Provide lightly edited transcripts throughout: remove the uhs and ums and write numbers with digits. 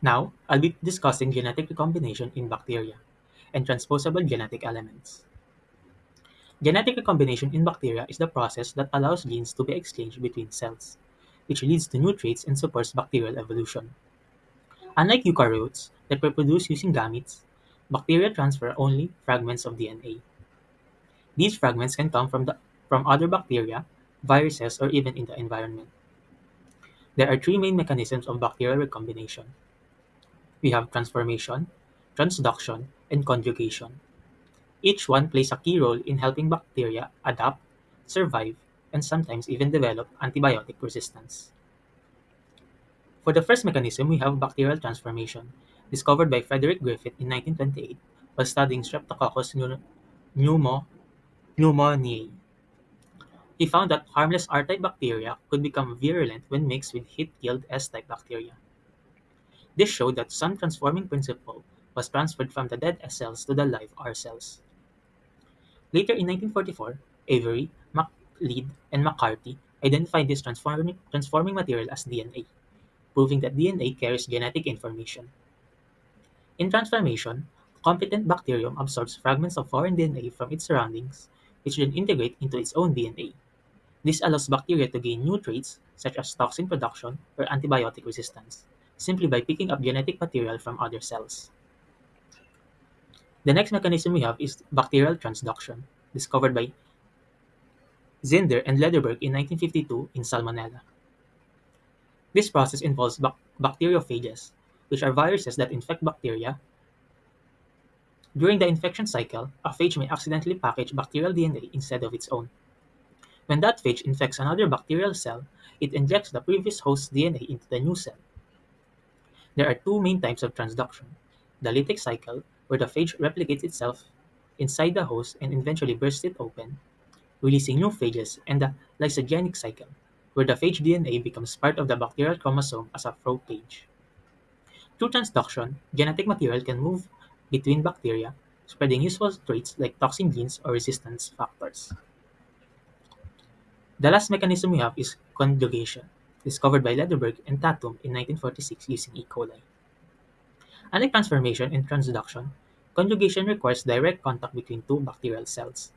Now, I'll be discussing genetic recombination in bacteria and transposable genetic elements. Genetic recombination in bacteria is the process that allows genes to be exchanged between cells, which leads to new traits and supports bacterial evolution. Unlike eukaryotes that reproduce using gametes, bacteria transfer only fragments of DNA. These fragments can come from other bacteria, viruses, or even in the environment. There are three main mechanisms of bacterial recombination. We have transformation, transduction, and conjugation. Each one plays a key role in helping bacteria adapt, survive, and sometimes even develop antibiotic resistance. For the first mechanism, we have bacterial transformation, discovered by Frederick Griffith in 1928 while studying Streptococcus pneumoniae. He found that harmless R-type bacteria could become virulent when mixed with heat-killed S-type bacteria. This showed that some transforming principle was transferred from the dead S cells to the live R cells. Later in 1944, Avery, MacLeod, and McCarthy identified this transforming material as DNA, proving that DNA carries genetic information. In transformation, a competent bacterium absorbs fragments of foreign DNA from its surroundings, which then integrate into its own DNA. This allows bacteria to gain new traits such as toxin production or antibiotic resistance, simply by picking up genetic material from other cells. The next mechanism we have is bacterial transduction, discovered by Zinder and Lederberg in 1952 in Salmonella. This process involves bacteriophages, which are viruses that infect bacteria. During the infection cycle, a phage may accidentally package bacterial DNA instead of its own. When that phage infects another bacterial cell, it injects the previous host's DNA into the new cell. There are two main types of transduction: the lytic cycle, where the phage replicates itself inside the host and eventually bursts it open, releasing new phages, and the lysogenic cycle, where the phage DNA becomes part of the bacterial chromosome as a prophage. Through transduction, genetic material can move between bacteria, spreading useful traits like toxin genes or resistance factors. The last mechanism we have is conjugation, discovered by Lederberg and Tatum in 1946 using E. coli. Unlike transformation and transduction, conjugation requires direct contact between two bacterial cells.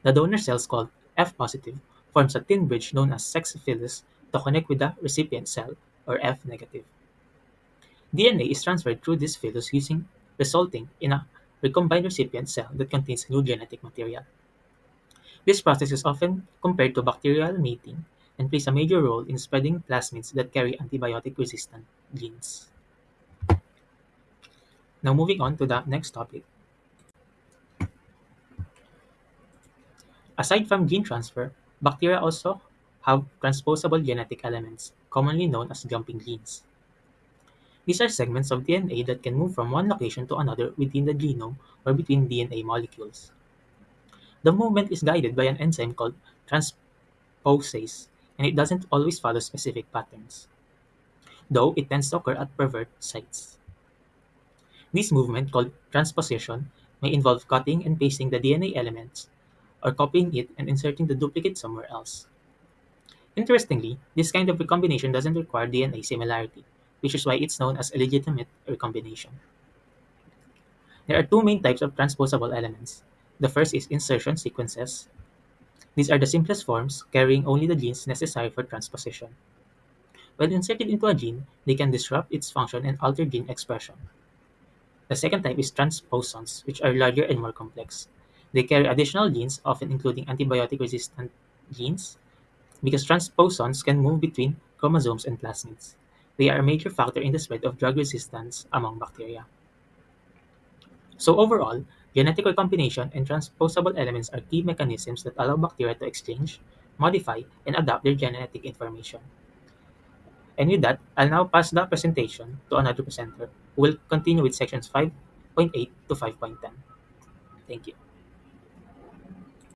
The donor cells, called F-positive, forms a thin bridge known as sex phyllis to connect with the recipient cell, or F-negative. DNA is transferred through this phyllis resulting in a recombined recipient cell that contains new genetic material. This process is often compared to bacterial mating and plays a major role in spreading plasmids that carry antibiotic-resistant genes. Now moving on to the next topic. Aside from gene transfer, bacteria also have transposable genetic elements, commonly known as jumping genes. These are segments of DNA that can move from one location to another within the genome or between DNA molecules. The movement is guided by an enzyme called transposase, and it doesn't always follow specific patterns, though it tends to occur at preferred sites. This movement, called transposition, may involve cutting and pasting the DNA elements, or copying it and inserting the duplicate somewhere else. Interestingly, this kind of recombination doesn't require DNA similarity, which is why it's known as illegitimate recombination. There are two main types of transposable elements. The first is insertion sequences. These are the simplest forms, carrying only the genes necessary for transposition. When inserted into a gene, they can disrupt its function and alter gene expression. The second type is transposons, which are larger and more complex. They carry additional genes, often including antibiotic-resistant genes, because transposons can move between chromosomes and plasmids. They are a major factor in the spread of drug resistance among bacteria. So overall, genetic recombination and transposable elements are key mechanisms that allow bacteria to exchange, modify, and adapt their genetic information. And with that, I'll now pass the presentation to another presenter who will continue with sections 5.8 to 5.10. Thank you.